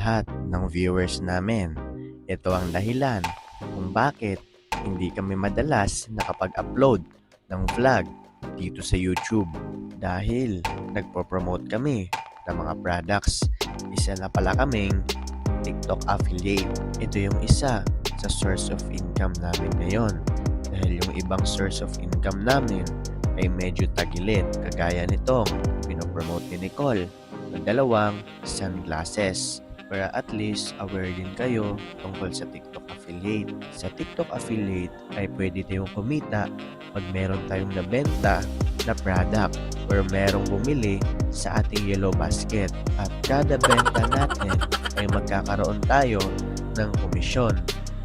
lahat ng viewers namin. Ito ang dahilan kung bakit hindi kami madalas nakapag-upload ng vlog dito sa YouTube dahil nagpo-promote kami ng mga products. Isa na pala kaming TikTok affiliate. Ito yung isa sa source of income namin ngayon dahil yung ibang source of income namin ay medyo tagilid kagaya nitong pinopromote ni Nicole ng dalawang sunglasses. Para at least aware din kayo tungkol sa TikTok affiliate. Sa TikTok affiliate ay pwede tayong kumita pag meron tayong nabenta na product or merong bumili sa ating yellow basket. At kada benta natin ay magkakaroon tayo ng komisyon.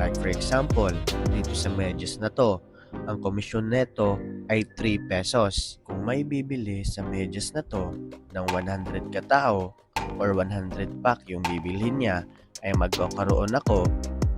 Like for example, dito sa medyas na to, ang komisyon neto ay 3 pesos. Kung may bibili sa medyas na to ng 100 katao or 100 pack yung bibilhin niya, ay magkakaroon ako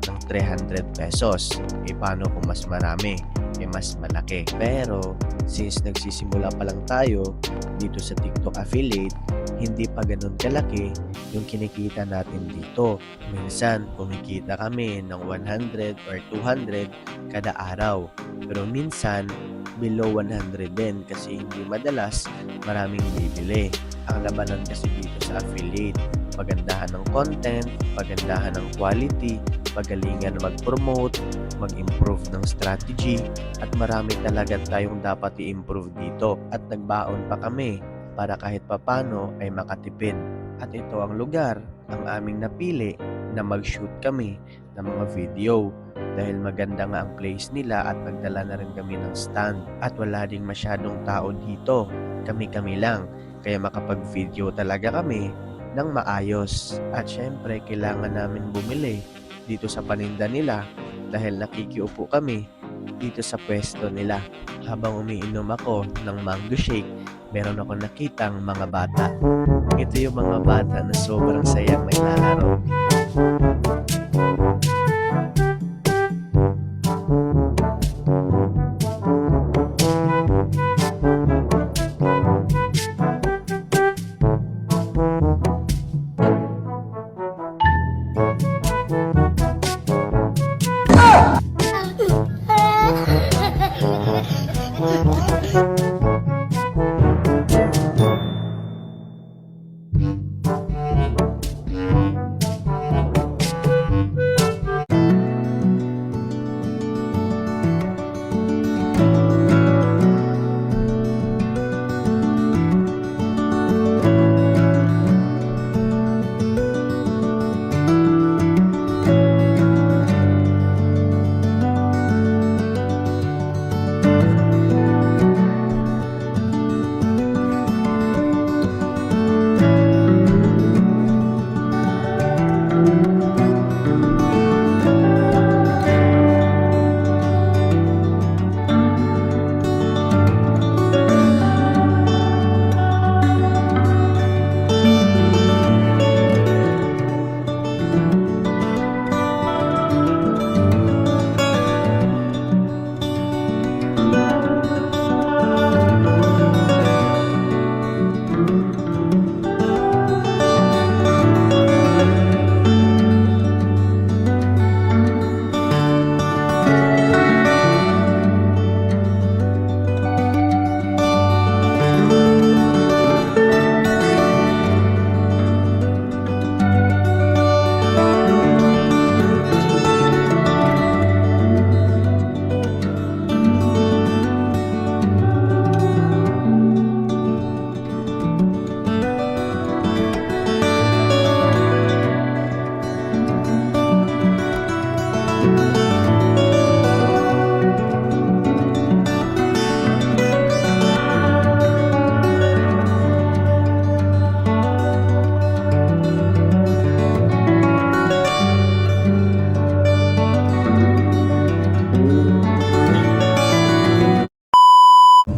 ng 300 pesos. E paano kung mas marami? E mas malaki. Pero since nagsisimula pa lang tayo dito sa TikTok affiliate, hindi pa ganun kalaki yung kinikita natin dito. Minsan kumikita kami ng 100 or 200 kada araw. Pero minsan below 100 din kasi hindi madalas maraming bibili. Ang labanan kasi dito sa affiliate, pagandahan ng content, pagandahan ng quality, pagalingan mag-promote, mag-improve ng strategy, at marami talaga tayong dapat i-improve dito. At nagbaon pa kami para kahit papano ay makatipid. At ito ang lugar ang aming napili na mag-shoot kami ng mga video dahil maganda nga ang place nila at nagdala na rin kami ng stand at wala ding masyadong tao dito. Kami-kami lang. Kaya makapag-video talaga kami ng maayos. At syempre, kailangan namin bumili dito sa paninda nila dahil nakikiupo kami dito sa pwesto nila. Habang umiinom ako ng mango shake, meron ako nakitang mga bata. Ito yung mga bata na sobrang sayang naglalaro.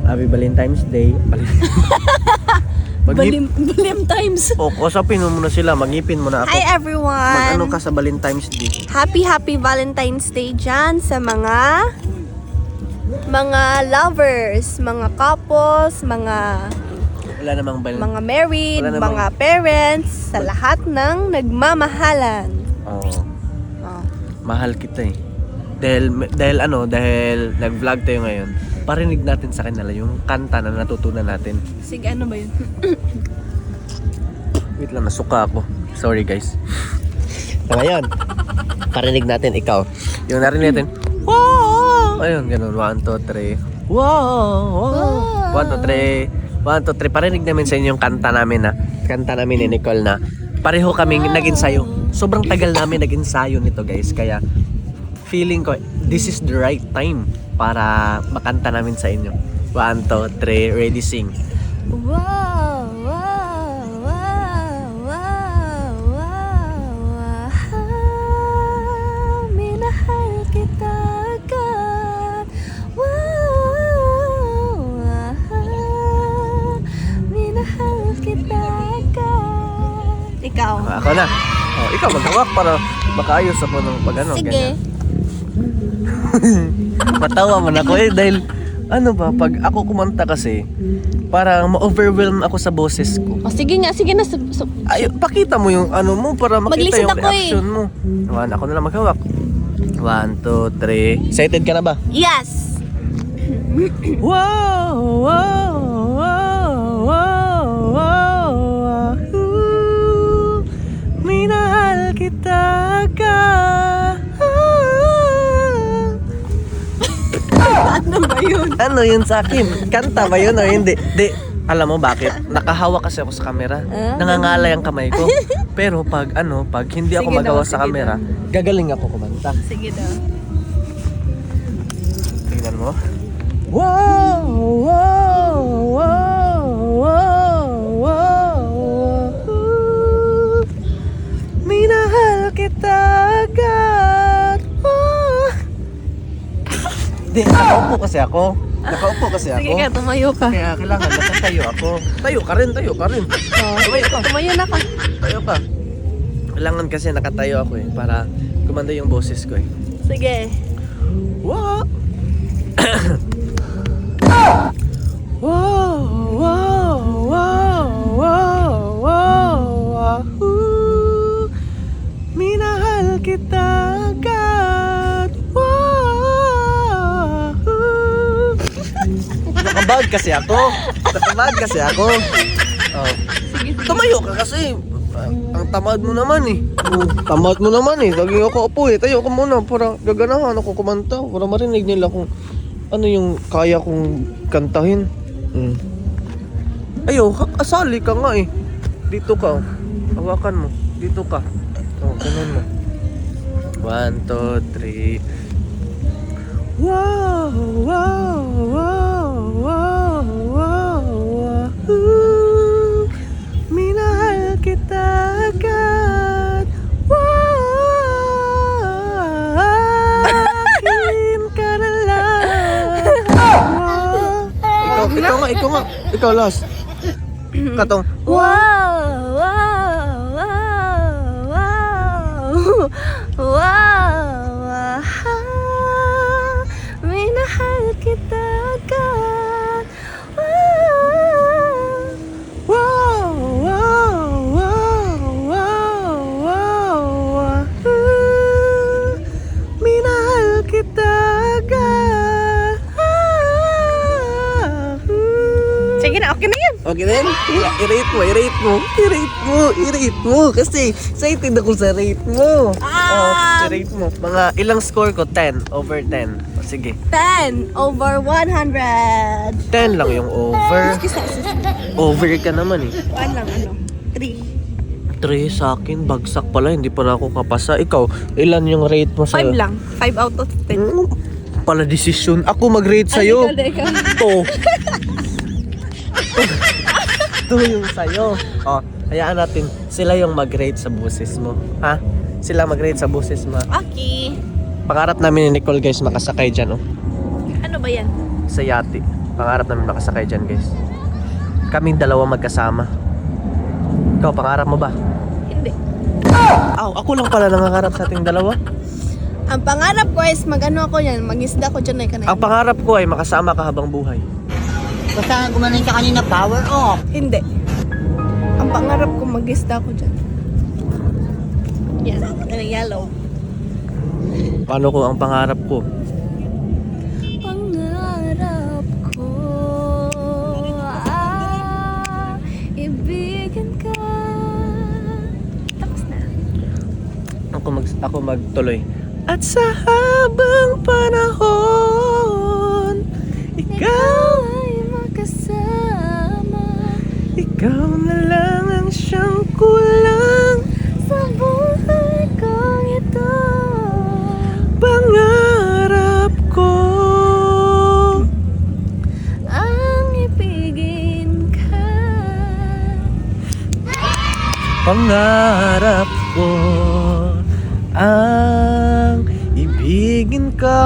Happy Valentine's Day. Balim times. O, kusapin mo muna sila. Magipin mo na ako. Hi everyone! Mag-ano ka sa Valentine's Day? Happy Valentine's Day dyan sa mga lovers, mga couples, mga Wala namang mga married, Wala namang- mga parents, sa lahat ng nagmamahalan. Oo. Oh. Mahal kita eh. Dahil nag-vlog tayo ngayon, parinig natin sa kanila yung kanta na natutunan natin. Sige, ano ba yun? Wait lang, nasuka ako. Sorry guys. So, ngayon, parinig natin ikaw. Yung narinig natin, wow! Ayun, ganun. 1, 2, 3. Wow! 1, 2, 3. 1, 2, 3. Parinig namin sa inyo yung kanta namin ni Nicole na pareho kaming nag-ensayo. Sobrang tagal namin nag-ensayo nito guys. Kaya feeling ko, this is the right time para makanta namin sa inyo. 1, 2, 3. Ready, sing. Wow, wow, wow, wow, wow, minahal kita agad. Wow, minahal kita agad. Ikaw. Ako na. Oh, ikaw maghawak para makaayos ako ng pag-ano. Sige. Ganyan. Matawa man ako dahil pag ako kumanta kasi parang ma-overwhelm ako sa boses ko. O sige na. Ay, pakita mo yung mo para makita Mag-listen yung ako reaction mo. Ako na lang maghawak. 1, 2, 3. Excited ka na ba? Yes! Wow, wow, wow, wow, wow, wow. Minahal kita agad. Ano ba yun? Ano yun sa akin? Kanta ba yun o hindi? Di, alam mo bakit? Nakahawak kasi ako sa camera. Nangangalay ang kamay ko. Pero pag hindi ako Sige magawa daw, sa sige camera, gagaling ako kumanta. Sige daw. Tingnan mo. Wow, wow, wow, wow, wow, wow. Minahal kita agad. Di, nakaupo kasi ako. Sige ka, tumayo ka. Kaya kailangan nakatayo ako. Tayo ka rin. Tumayo na ka. Tayo ka. Kailangan kasi nakatayo ako para gumanda yung boses ko eh. Sige. Wow! Wow! Wow! Wow! Wow! Wow! Wahoo! Minahal kita agad. Wow! Nakabag kasi ako. Oh. Tumayo ka kasi. Ang tamad mo naman eh. Lagi ako upo eh. Tayo ka muna para gaganahan ako kumanta. Para marinig nila kung ano yung kaya kong kantahin. Ayo, asali ka nga eh. Dito ka. Hawakan mo. Dito ka. Oh, ganun mo. 1, 2, 3. Wow, wow, wow, wow, wow, wahoo. Minahal kita agad. Wow, akin ka na lang. Ikaw nga. Ikaw last. Katong. Wow! Wow! Wow! Wow! Wow! Minahal kita agad. Wow! Wow, wow, wow, wow, wow, wahoo. Minahal kita agad. Sige na, okay na yan. Okay din? I-rate mo. Kasi excited ako sa rate mo. I-rate mo. Mga ilang score ko? 10 over 10. O, sige. 10 over 100. 10 lang yung over. Over ka naman eh. 1 lang, 3. 3 sa akin, bagsak pala. Hindi pala ako kapasa. Ikaw, ilan yung rate mo sa'yo? 5 lang. 5 out of 10. Pala desisyon. Ako mag-rate sa'yo. Ikaw. 2 yung sa'yo. O, hayaan natin. Sila yung mag-rate sa boses mo. Ha? Sila mag-rate sa boses mo. Okay. Pangarap namin ni Nicole guys makasakay dyan. Oh. Ano ba yan? Sa yate. Pangarap namin makasakay dyan guys. Kaming dalawa magkasama. Ikaw, pangarap mo ba? Hindi. Ako lang pala nangangarap sa ating dalawa. Ang pangarap ko is mag-ano ako yan, mag-isda ko dyan ay kanay. Ang pangarap ko ay makasama ka habang buhay. Basta gumaling ka kanina, power off. Hindi. Ang pangarap ko mag-ista ko dyan. Yan, yellow. Paano ko ang pangarap ko? Pangarap ko, ibigin ka. Tapos na. Ako magtuloy. At sa habang panahon, ikaw, Ay makasama ikaw na lang ang siyang kulang. sa buhay kong ito. Pangarap ko, Ang ibigin ka. pangarap ko, ang ibigin ka.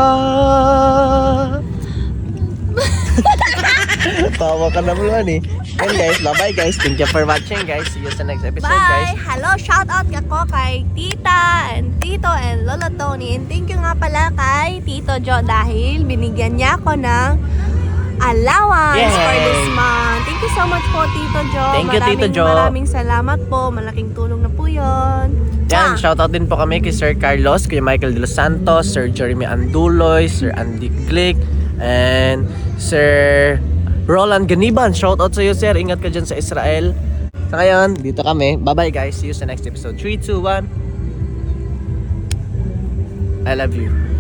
Tawa ka naman eh. And guys, bye-bye guys. Thank you for watching guys. See you sa next episode guys. Bye! Hello! Shout out ako kay Tita and Tito and Lola Tony. And thank you nga pala kay Tito Joe dahil binigyan niya ako ng allowance Yay! for this month. Thank you so much po, Tito Joe. Thank you, Tito Joe. Maraming salamat po. Malaking tulong na po yun. Yan, Mwah! shoutout din po kami kay Sir Carlos, kay Michael De Los Santos, Sir Jeremy Anduloy, Sir Andy Glick, and Sir Roland Ganiban. Shoutout sa iyo, sir. Ingat ka dyan sa Israel. Sa ngayon, dito kami. Bye-bye guys. See you sa next episode. 3, 2, 1. I love you.